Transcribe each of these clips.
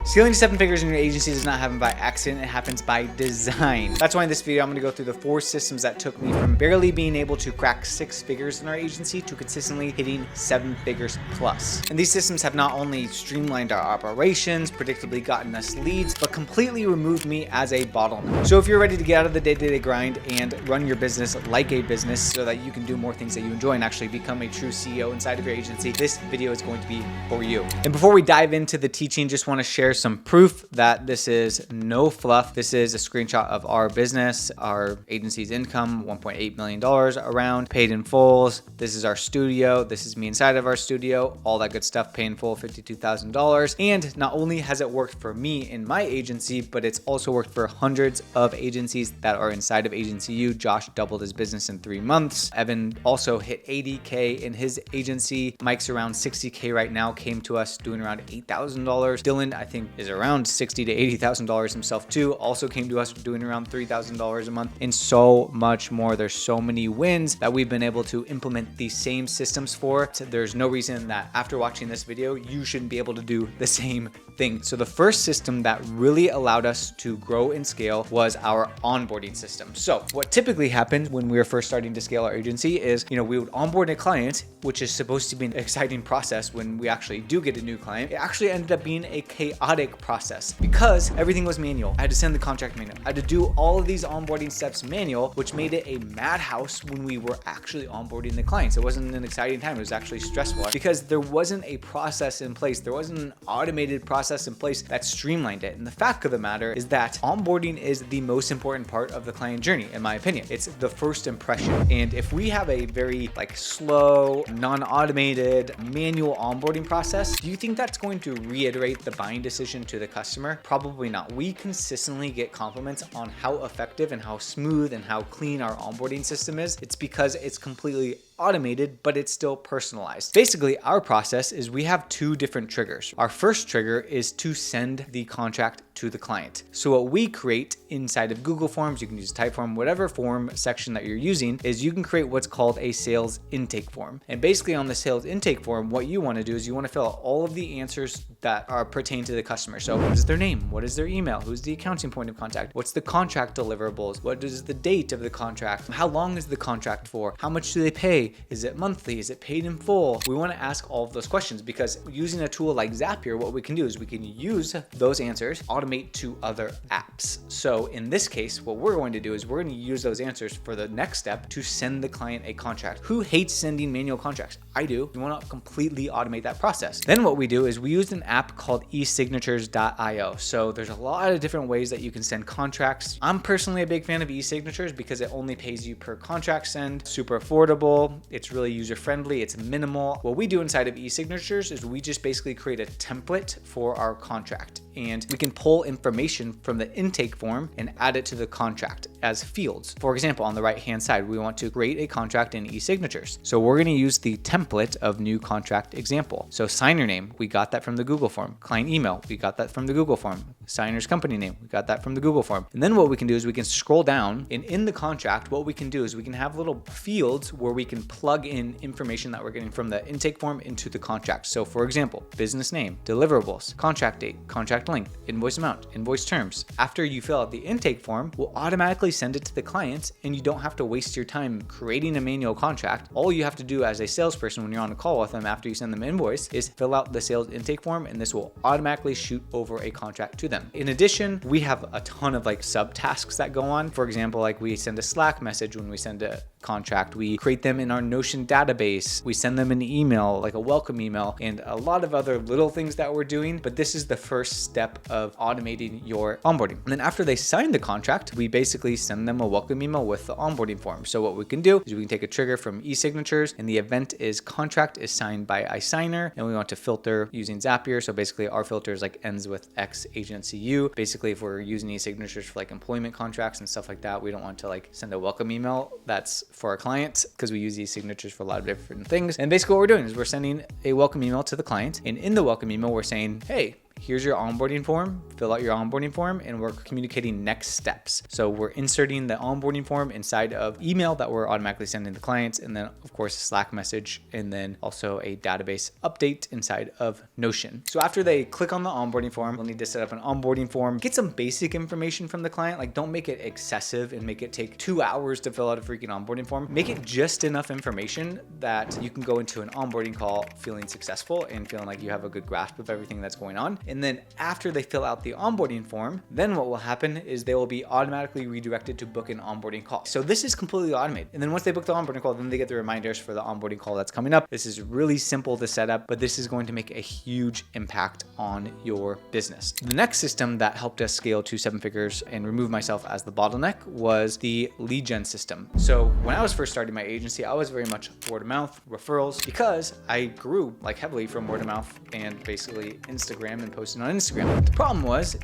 Scaling to 7 figures in your agency does not happen by accident, it happens by design. That's why in this video, I'm gonna go through the 4 systems that took me from barely being able to crack 6 figures in our agency to consistently hitting 7 figures plus. And these systems have not only streamlined our operations, predictably gotten us leads, but completely removed me as a bottleneck. So if you're ready to get out of the day-to-day grind and run your business like a business so that you can do more things that you enjoy and actually become a true CEO inside of your agency, this video is going to be for you. And before we dive into the teaching, just want to share some proof that this is no fluff. This is a screenshot of our business, our agency's income, $1.8 million around, paid in fulls. This is our studio. This is me inside of our studio, all that good stuff, paid in full, $52,000. And not only has it worked for me in my agency, but it's also worked for hundreds of agencies that are inside of Agency U. Josh doubled his business in 3 months. Evan also hit 80K in his agency. Mike's around 60K right now, came to us doing around $8,000. Dylan, I think, is around $60,000 to $80,000 himself too. Also came to us doing around $3,000 a month, and so much more. There's so many wins that we've been able to implement these same systems for. So there's no reason that after watching this video, you shouldn't be able to do the same thing. So the first system that really allowed us to grow and scale was our onboarding system. So what typically happened when we were first starting to scale our agency is, we would onboard a client, which is supposed to be an exciting process when we actually do get a new client. It actually ended up being a chaotic process because everything was manual. I had to send the contract manual. I had to do all of these onboarding steps manual, which made it a madhouse when we were actually onboarding the clients. It wasn't an exciting time. It was actually stressful because there wasn't a process in place. There wasn't an automated process in place that streamlined it. And the fact of the matter is that onboarding is the most important part of the client journey, in my opinion. It's the first impression. And if we have a very slow, non-automated, manual onboarding process, do you think that's going to reiterate the buying decision to the customer? Probably not. We consistently get compliments on how effective and how smooth and how clean our onboarding system is. It's because it's completely automated, but it's still personalized. Basically, our process is we have 2 different triggers. Our first trigger is to send the contract to the client. So what we create inside of Google Forms, you can use Typeform, whatever form section that you're using, is you can create what's called a sales intake form. And basically on the sales intake form, what you want to do is you want to fill out all of the answers that are pertain to the customer. So what is their name? What is their email? Who's the accounting point of contact? What's the contract deliverables? What is the date of the contract? How long is the contract for? How much do they pay? Is it monthly? Is it paid in full? We want to ask all of those questions because using a tool like Zapier, what we can do is we can use those answers, automate to other apps. So in this case, what we're going to do is we're going to use those answers for the next step to send the client a contract. Who hates sending manual contracts? I do. We want to completely automate that process. Then what we do is we use an app called esignatures.io. So there's a lot of different ways that you can send contracts. I'm personally a big fan of eSignatures because it only pays you per contract send, super affordable. It's really user-friendly, it's minimal. What we do inside of eSignatures is we just basically create a template for our contract, and we can pull information from the intake form and add it to the contract as fields. For example, on the right-hand side, we want to create a contract in eSignatures. So we're gonna use the template of new contract example. So signer name, we got that from the Google form. Client email, we got that from the Google form. Signer's company name, we got that from the Google form. And then what we can do is we can scroll down, and in the contract, what we can do is we can have little fields where we can plug in information that we're getting from the intake form into the contract. So for example, business name, deliverables, contract date, contract length, invoice amount, invoice terms. After you fill out the intake form, we'll automatically send it to the client, and you don't have to waste your time creating a manual contract. All you have to do as a salesperson when you're on a call with them after you send them an invoice is fill out the sales intake form, and this will automatically shoot over a contract to them. In addition, we have a ton of subtasks that go on. For example, we send a Slack message when we send a contract. We create them in our Notion database. We send them an email, like a welcome email, and a lot of other little things that we're doing. But this is the first step of automating your onboarding. And then after they sign the contract, we basically send them a welcome email with the onboarding form. So what we can do is we can take a trigger from eSignatures, and the event is contract is signed by a signer, and we want to filter using Zapier. So basically our filter is ends with X agency U. Basically, if we're using eSignatures for employment contracts and stuff like that, we don't want to send a welcome email that's for our clients because we use these signatures for a lot of different things. And basically what we're doing is we're sending a welcome email to the client, and in the welcome email we're saying, hey, here's your onboarding form, fill out your onboarding form, and we're communicating next steps. So we're inserting the onboarding form inside of email that we're automatically sending to clients, and then of course a Slack message, and then also a database update inside of Notion. So after they click on the onboarding form, we'll need to set up an onboarding form, get some basic information from the client. Like, don't make it excessive and make it take 2 hours to fill out a freaking onboarding form. Make it just enough information that you can go into an onboarding call feeling successful and feeling like you have a good grasp of everything that's going on. And then after they fill out the onboarding form, then what will happen is they will be automatically redirected to book an onboarding call. So this is completely automated. And then once they book the onboarding call, then they get the reminders for the onboarding call that's coming up. This is really simple to set up, but this is going to make a huge impact on your business. The next system that helped us scale to 7 figures and remove myself as the bottleneck was the lead gen system. So when I was first starting my agency, I was very much word of mouth, referrals, because I grew like heavily from word of mouth and basically Instagram and posting on Instagram. The problem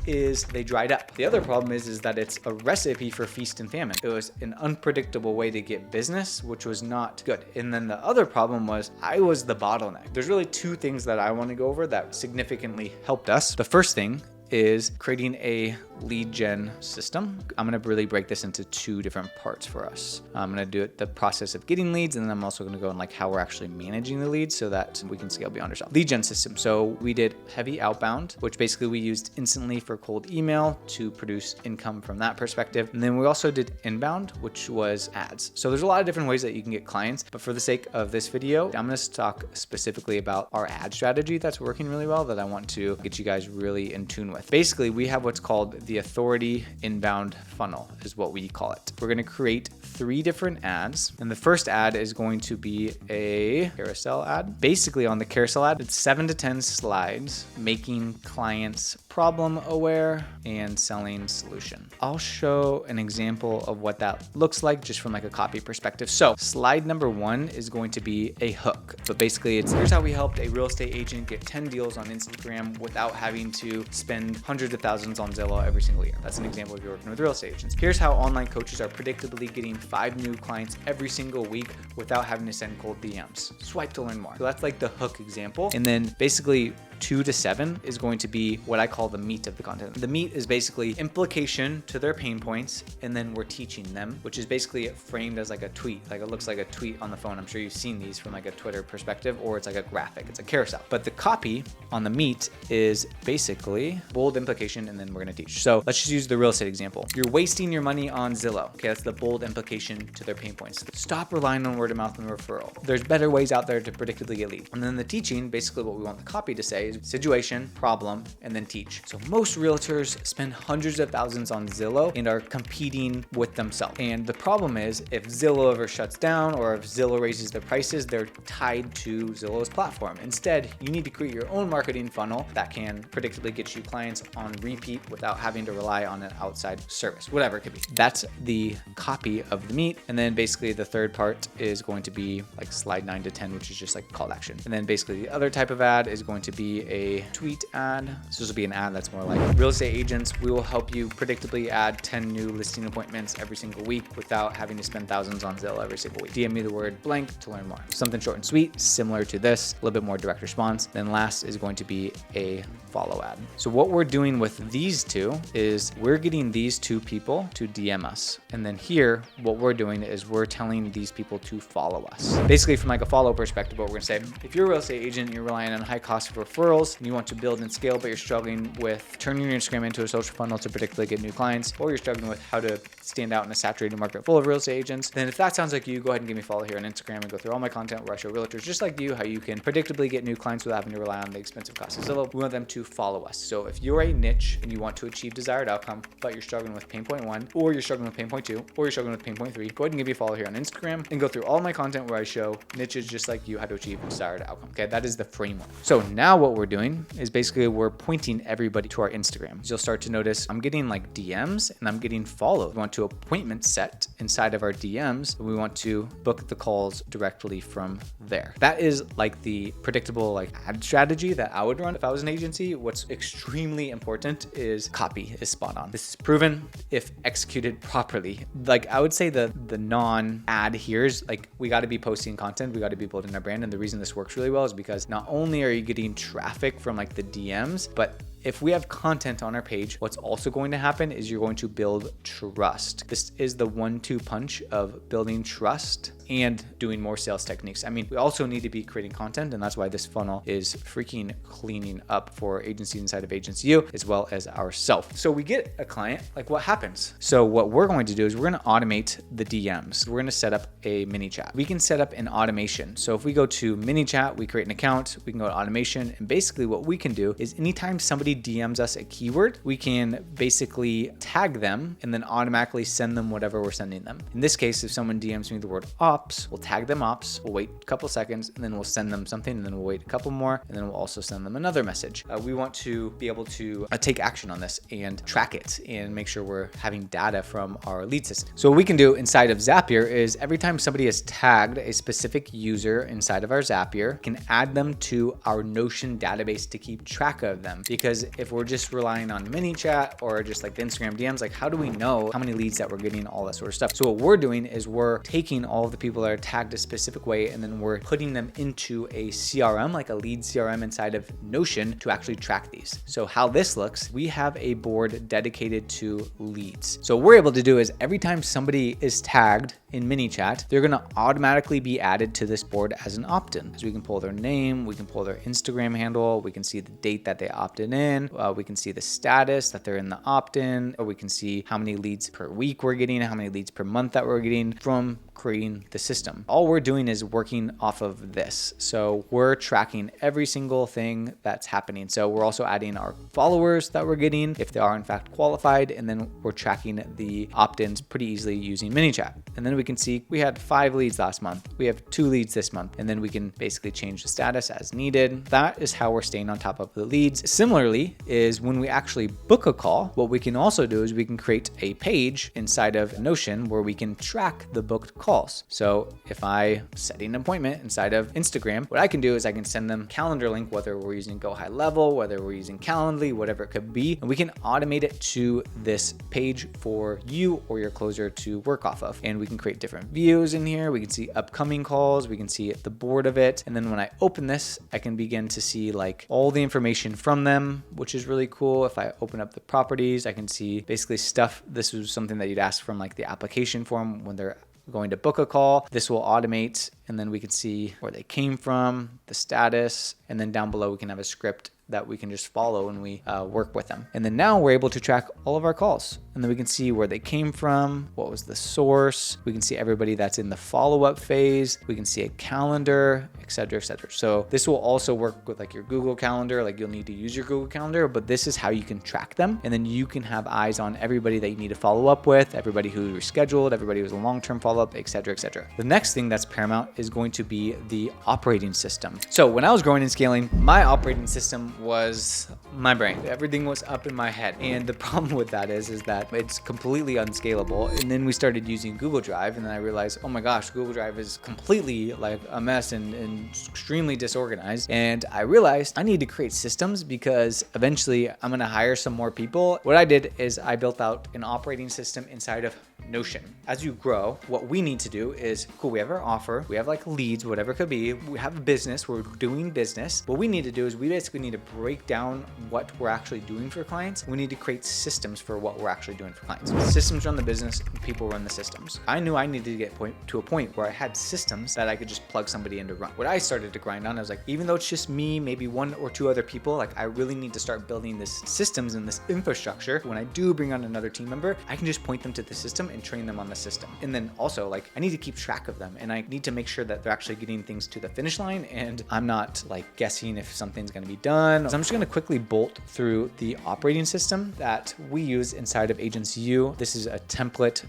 is they dried up. The other problem is that it's a recipe for feast and famine. It was an unpredictable way to get business, which was not good. And then the other problem was I was the bottleneck. There's really 2 things that I want to go over that significantly helped us. The first thing is creating a lead gen system. I'm going to really break this into 2 different parts for us. I'm going to do it the process of getting leads, and then I'm also going to go in like how we're actually managing the leads so that we can scale beyond ourselves. Lead gen system. So we did heavy outbound, which basically we used instantly for cold email to produce income from that perspective. And then we also did inbound, which was ads. So there's a lot of different ways that you can get clients, but for the sake of this video, I'm going to talk specifically about our ad strategy that's working really well that I want to get you guys really in tune with. Basically, we have what's called the authority inbound funnel is what we call it. We're going to create 3 different ads, and the first ad is going to be a carousel ad. Basically, on the carousel ad, it's 7 to 10 slides making clients problem aware and selling solution. I'll show an example of what that looks like just from like a copy perspective. So slide number 1 is going to be a hook. But basically it's here's how we helped a real estate agent get 10 deals on Instagram without having to spend hundreds of thousands on Zillow every single year. That's an example if you're working with real estate agents. Here's how online coaches are predictably getting 5 new clients every single week without having to send cold DMs. Swipe to learn more. So that's like the hook example. And then basically 2 to 7 is going to be what I call the meat of the content. The meat is basically implication to their pain points, and then we're teaching them, which is basically framed as like a tweet. Like it looks like a tweet on the phone. I'm sure you've seen these from like a Twitter perspective, or it's like a graphic, it's a carousel. But the copy on the meat is basically bold implication, and then we're gonna teach. So let's just use the real estate example. You're wasting your money on Zillow. Okay, that's the bold implication to their pain points. Stop relying on word of mouth and referral. There's better ways out there to predictably get leads. And then the teaching, basically what we want the copy to say is situation, problem, and then teach. So most realtors spend hundreds of thousands on Zillow and are competing with themselves. And the problem is if Zillow ever shuts down or if Zillow raises their prices, they're tied to Zillow's platform. Instead, you need to create your own marketing funnel that can predictably get you clients on repeat without having to rely on an outside service, whatever it could be. That's the copy of the meat. And then basically the third part is going to be like slide 9 to 10, which is just like call to action. And then basically the other type of ad is going to be a tweet ad. So this will be an ad that's more like real estate agents. We will help you predictably add 10 new listing appointments every single week without having to spend thousands on Zillow every single week. DM me the word blank to learn more. Something short and sweet, similar to this, a little bit more direct response. Then last is going to be a follow ad. So what we're doing with these 2 is we're getting these 2 people to DM us. And then here, what we're doing is we're telling these people to follow us. Basically from like a follow perspective, what we're gonna say, if you're a real estate agent, you're relying on high cost of referrals, and you want to build and scale, but you're struggling with turning your Instagram into a social funnel to predictably get new clients, or you're struggling with how to stand out in a saturated market full of real estate agents, then if that sounds like you, go ahead and give me a follow here on Instagram and go through all my content where I show realtors just like you how you can predictably get new clients without having to rely on the expensive cost of Zillow. We want them to follow us. So if you're a niche and you want to achieve desired outcome, but you're struggling with pain point 1, or you're struggling with pain point 2, or you're struggling with pain point 3, go ahead and give me a follow here on Instagram and go through all my content where I show niches just like you how to achieve desired outcome. Okay, that is the framework. So now what we're doing is basically we're pointing everybody to our Instagram. You'll start to notice I'm getting like DMs and I'm getting followed. We want to appointment set inside of our DMs. We want to book the calls directly from there. That is like the predictable like ad strategy that I would run if I was an agency. What's extremely important is copy is spot on. This is proven if executed properly. Like I would say the non-ad here is like we got to be posting content, we got to be building our brand. And the reason this works really well is because not only are you getting traffic from like the DMs, but if we have content on our page, what's also going to happen is you're going to build trust. This is the 1-2 punch of building trust and doing more sales techniques. I mean, we also need to be creating content, and that's why this funnel is freaking cleaning up for agencies inside of Agency U as well as ourselves. So we get a client, like what happens? So what we're going to do is we're going to automate the DMs. We're going to set up a mini chat. We can set up an automation. So if we go to mini chat, we create an account, we can go to automation, and basically what we can do is anytime somebody DMs us a keyword, we can basically tag them and then automatically send them whatever we're sending them. In this case, if someone DMs me the word ops, we'll tag them ops, we'll wait a couple seconds, and then we'll send them something, and then we'll wait a couple more, and then we'll also send them another message. We want to be able to take action on this and track it and make sure we're having data from our lead system. So what we can do inside of Zapier is every time somebody has tagged a specific user inside of our Zapier, can add them to our Notion database to keep track of them. Because if we're just relying on mini chat or just like the Instagram DMs, like how do we know how many leads that we're getting, all that sort of stuff? So what we're doing is we're taking all of the people that are tagged a specific way, and then we're putting them into a CRM, like a lead CRM inside of Notion to actually track these. So how this looks, we have a board dedicated to leads. So what we're able to do is every time somebody is tagged in mini chat, they're going to automatically be added to this board as an opt-in. So we can pull their name, we can pull their Instagram handle, we can see the date that they opted in, we can see the status that they're in the opt-in, or we can see how many leads per week we're getting, how many leads per month that we're getting from creating the system. All we're doing is working off of this. So we're tracking every single thing that's happening. So we're also adding our followers that we're getting, if they are in fact qualified, and then we're tracking the opt-ins pretty easily using MiniChat. And then we can see we had 5 leads last month. We have 2 leads this month, and then we can basically change the status as needed. That is how we're staying on top of the leads. Similarly is when we actually book a call, what we can also do is we can create a page inside of Notion where we can track the booked calls. So if I set an appointment inside of Instagram, what I can do is I can send them calendar link, whether we're using Go High Level, whether we're using Calendly, whatever it could be, and we can automate it to this page for you or your closer to work off of. And we can create different views in here. We can see upcoming calls. We can see the board of it. And then when I open this, I can begin to see like all the information from them, which is really cool. If I open up the properties, I can see basically stuff. This was something that you'd ask from like the application form when they're going to book a call. This will automate, and then we can see where they came from, the status, and then down below we can have a script that we can just follow when we work with them. And then now we're able to track all of our calls. And then we can see where they came from, what was the source. We can see everybody that's in the follow-up phase. We can see a calendar, et cetera, et cetera. So this will also work with like your Google Calendar. Like you'll need to use your Google Calendar, but this is how you can track them. And then you can have eyes on everybody that you need to follow up with, everybody who rescheduled, everybody who's a long-term follow-up, et cetera, et cetera. The next thing that's paramount is going to be the operating system. So when I was growing and scaling, my operating system was my brain. Everything was up in my head. And the problem with that is that it's completely unscalable. And then we started using Google Drive, and then I realized, oh my gosh, Google Drive is completely like a mess and extremely disorganized. And I realized I need to create systems because eventually I'm gonna hire some more people. What I did is I built out an operating system inside of Notion. As you grow, what we need to do is, cool, we have our offer, we have like leads, whatever it could be, we have a business, we're doing business. What we need to do is we basically need to break down what we're actually doing for clients. We need to create systems for what we're actually doing for clients. Systems run the business, and people run the systems. I knew I needed to get to a point where I had systems that I could just plug somebody in to run. What I started to grind on, I was like, even though it's just me, maybe 1 or 2 other people, like I really need to start building this systems and this infrastructure. When I do bring on another team member, I can just point them to the system and train them on the system. And then also like I need to keep track of them, and I need to make sure that they're actually getting things to the finish line, and I'm not like guessing if something's going to be done. So I'm just going to quickly bolt through the operating system that we use inside of Agency U. This is a template.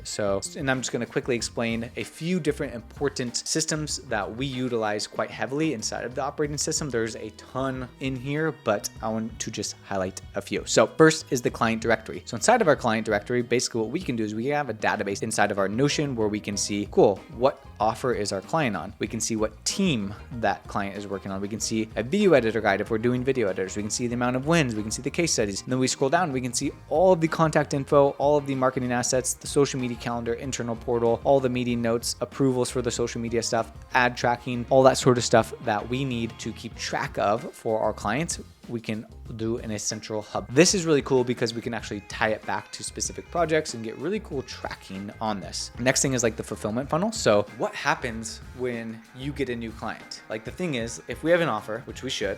And I'm just going to quickly explain a few different important systems that we utilize quite heavily inside of the operating system. There's a ton in here, but I want to just highlight a few. So first is the client directory. So inside of our client directory, basically what we can do is we have a database inside of our Notion where we can see, cool, what offer is our client on. We can see what team that client is working on. We can see a video editor guide if we're doing video editors. We can see the amount of wins. We can see the case studies. And then we scroll down, we can see all of the contact info, all of the marketing assets, the social media calendar, internal portal, all the meeting notes, approvals for the social media stuff, ad tracking, all that sort of stuff that we need to keep track of for our clients. We can do in a central hub. This is really cool because we can actually tie it back to specific projects and get really cool tracking on this. Next thing is like the fulfillment funnel. So what happens when you get a new client? Like the thing is, if we have an offer, which we should,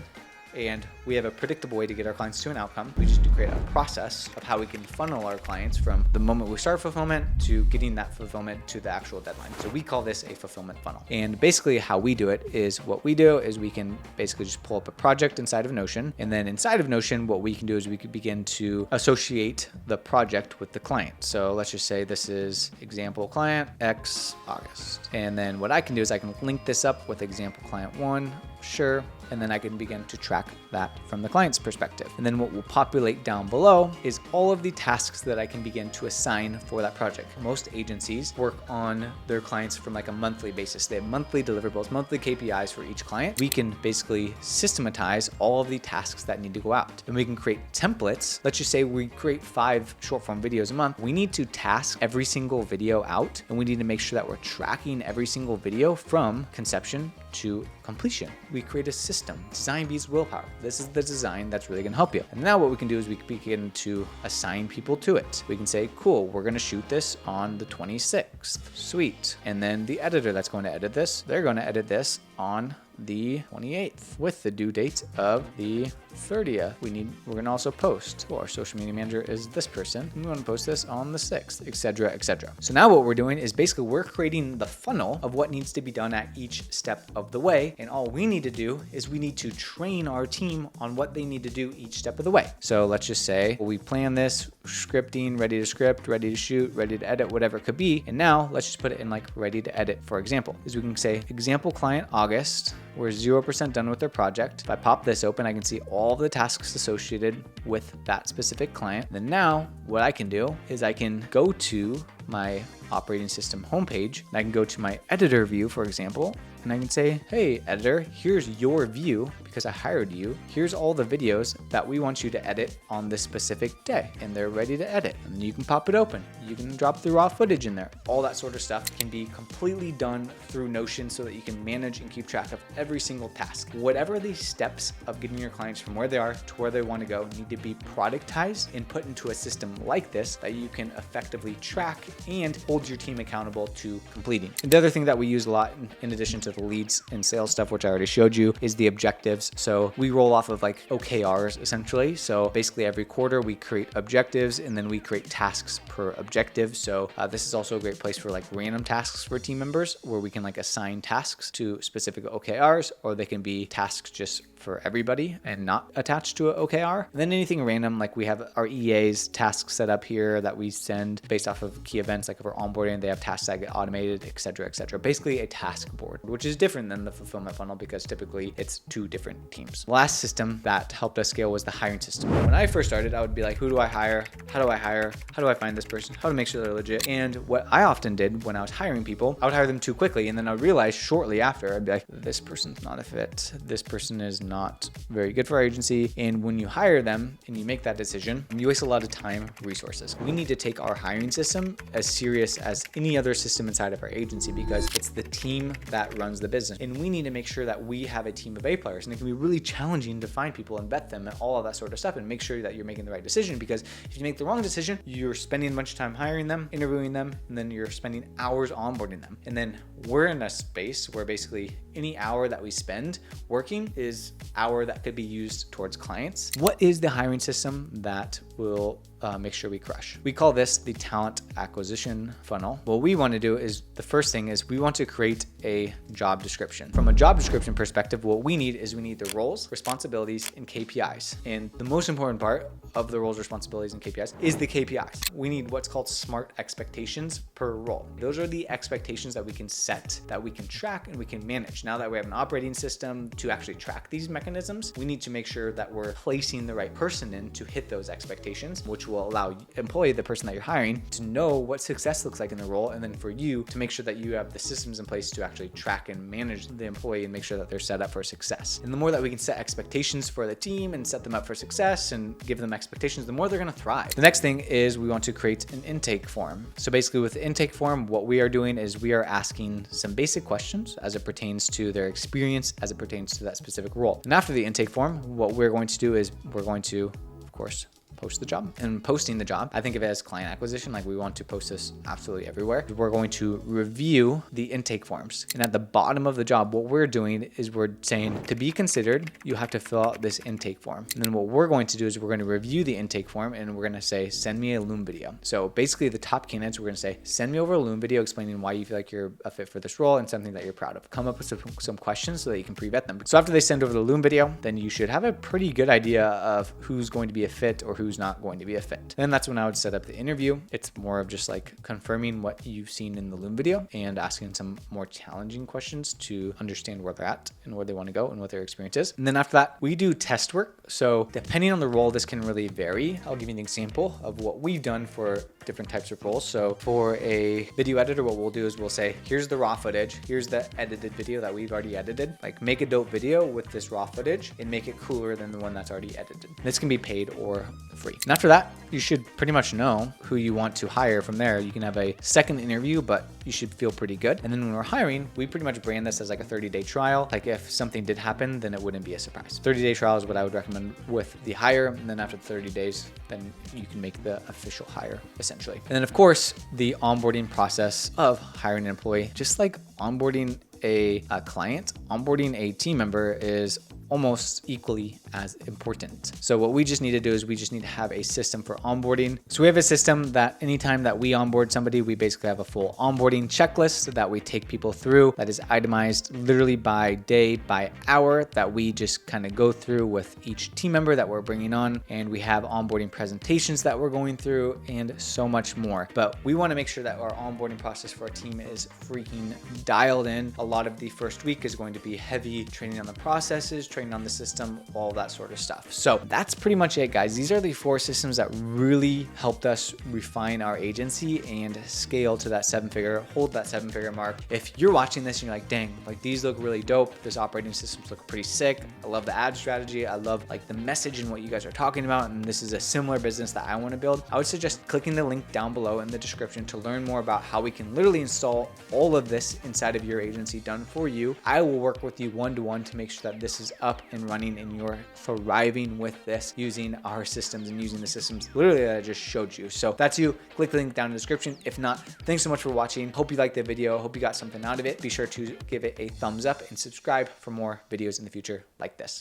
and we have a predictable way to get our clients to an outcome, we just create a process of how we can funnel our clients from the moment we start fulfillment to getting that fulfillment to the actual deadline. So we call this a fulfillment funnel. And basically how we do it is, what we do is we can basically just pull up a project inside of Notion. And then inside of Notion, what we can do is we could begin to associate the project with the client. So let's just say this is example client X August. And then what I can do is I can link this up with example client 1, sure. And then I can begin to track that from the client's perspective. And then what will populate down below is all of the tasks that I can begin to assign for that project. Most agencies work on their clients from like a monthly basis. They have monthly deliverables, monthly KPIs for each client. We can basically systematize all of the tasks that need to go out. And we can create templates. Let's just say we create 5 short form videos a month. We need to task every single video out, and we need to make sure that we're tracking every single video from conception to completion. We create a system. Design beats willpower. This is the design that's really going to help you. And now what we can do is we can begin to assign people to it. We can say, cool, we're going to shoot this on the 26th. Sweet. And then the editor that's going to edit this, they're going to edit this on the 28th with the due date of the 30th. We're going to also post. Well, our social media manager is this person. We want to post this on the 6th, etc., etc. So now what we're doing is basically we're creating the funnel of what needs to be done at each step of the way. And all we need to do is we need to train our team on what they need to do each step of the way. So let's just say we plan this, scripting, ready to script, ready to shoot, ready to edit, whatever it could be. And now let's just put it in like ready to edit, for example, is we can say example client August. We're 0% done with their project. If I pop this open, I can see all the tasks associated with that specific client. Then now what I can do is I can go to my operating system homepage, and I can go to my editor view, for example, and I can say, hey, editor, here's your view because I hired you. Here's all the videos that we want you to edit on this specific day, and they're ready to edit. And then you can pop it open. You can drop the raw footage in there. All that sort of stuff can be completely done through Notion so that you can manage and keep track of every single task. Whatever the steps of getting your clients from where they are to where they want to go need to be productized and put into a system like this that you can effectively track and hold your team accountable to completing. And the other thing that we use a lot, in addition to the leads and sales stuff, which I already showed you, is the objectives. So we roll off of like OKRs essentially. So basically every quarter we create objectives and then we create tasks per objective. So this is also a great place for like random tasks for team members where we can like assign tasks to specific OKRs, or they can be tasks just for everybody and not attached to an OKR. And then anything random, like we have our EAs tasks set up here that we send based off of key events, like if we're onboarding, they have tasks that get automated, etc., etc. Basically a task board, which is different than the fulfillment funnel because typically it's 2 different teams. The last system that helped us scale was the hiring system. When I first started, I would be like, who do I hire? How do I hire? How do I find this person? How to make sure they're legit? And what I often did when I was hiring people, I would hire them too quickly. And then I would realize shortly after, I'd be like, this person's not a fit. This person is not very good for our agency. And when you hire them and you make that decision, you waste a lot of time, resources. We need to take our hiring system as serious as any other system inside of our agency because it's the team that runs the business. And we need to make sure that we have a team of A players. And it can be really challenging to find people and vet them and all of that sort of stuff and make sure that you're making the right decision, because if you make the wrong decision, you're spending a bunch of time hiring them, interviewing them, and then you're spending hours onboarding them. And then we're in a space where basically any hour that we spend working is hour that could be used towards clients. What is the hiring system that will make sure we crush? We call this the talent acquisition funnel. What we want to do is, the first thing is we want to create a job description. From a job description perspective, what we need is we need the roles, responsibilities, and KPIs. And the most important part of the roles, responsibilities, and KPIs is the KPIs. We need what's called smart expectations per role. Those are the expectations that we can set, that we can track, and we can manage. Now that we have an operating system to actually track these mechanisms, we need to make sure that we're placing the right person in to hit those expectations. expectations, which will allow employee, the person that you're hiring, to know what success looks like in the role, and then for you to make sure that you have the systems in place to actually track and manage the employee and make sure that they're set up for success. And the more that we can set expectations for the team and set them up for success and give them expectations, the more they're going to thrive. The next thing is we want to create an intake form. So basically with the intake form, what we are doing is we are asking some basic questions as it pertains to their experience, as it pertains to that specific role. And after the intake form, what we're going to do is we're going to, of course, post the job. And posting the job, I think of it as client acquisition. Like we want to post this absolutely everywhere. We're going to review the intake forms. And at the bottom of the job, what we're doing is we're saying to be considered, you have to fill out this intake form. And then what we're going to do is we're going to review the intake form and we're going to say, send me a Loom video. So basically the top candidates, we're going to say, send me over a Loom video explaining why you feel like you're a fit for this role and something that you're proud of. Come up with some questions so that you can pre-vet them. So after they send over the Loom video, then you should have a pretty good idea of who's going to be a fit or who's not going to be a fit. And that's when I would set up the interview. It's more of just like confirming what you've seen in the Loom video and asking some more challenging questions to understand where they're at and where they want to go and what their experience is. And then after that, we do test work. So depending on the role, this can really vary. I'll give you an example of what we've done for different types of roles. So for a video editor, what we'll do is we'll say, here's the raw footage. Here's the edited video that we've already edited. Like make a dope video with this raw footage and make it cooler than the one that's already edited. This can be paid or free. And after that, you should pretty much know who you want to hire from there. You can have a second interview, but you should feel pretty good. And then when we're hiring, we pretty much brand this as like a 30-day trial. Like if something did happen, then it wouldn't be a surprise. 30-day trial is what I would recommend with the hire. And then after 30 days, then you can make the official hire essentially. And then of course, the onboarding process of hiring an employee, just like onboarding a client, onboarding a team member is almost equally as important. So what we just need to do is we just need to have a system for onboarding. So we have a system that anytime that we onboard somebody, we basically have a full onboarding checklist that we take people through that is itemized literally by day, by hour, that we just kind of go through with each team member that we're bringing on. And we have onboarding presentations that we're going through and so much more. But we want to make sure that our onboarding process for our team is freaking dialed in. A lot of the first week is going to be heavy training on the processes, training on the system, all that sort of stuff. So that's pretty much it, guys. These are the 4 systems that really helped us refine our agency and scale to that 7-figure, hold that 7-figure mark. If you're watching this and you're like, dang, like these look really dope. This operating systems look pretty sick. I love the ad strategy. I love like the message and what you guys are talking about. And this is a similar business that I want to build. I would suggest clicking the link down below in the description to learn more about how we can literally install all of this inside of your agency done for you. I will work with you one-to-one to make sure that this is up and running and you're thriving with this using our systems and using the systems literally that I just showed you. So that's you. Click the link down in the description. If not, thanks so much for watching. Hope you liked the video. Hope you got something out of it. Be sure to give it a thumbs up and subscribe for more videos in the future like this.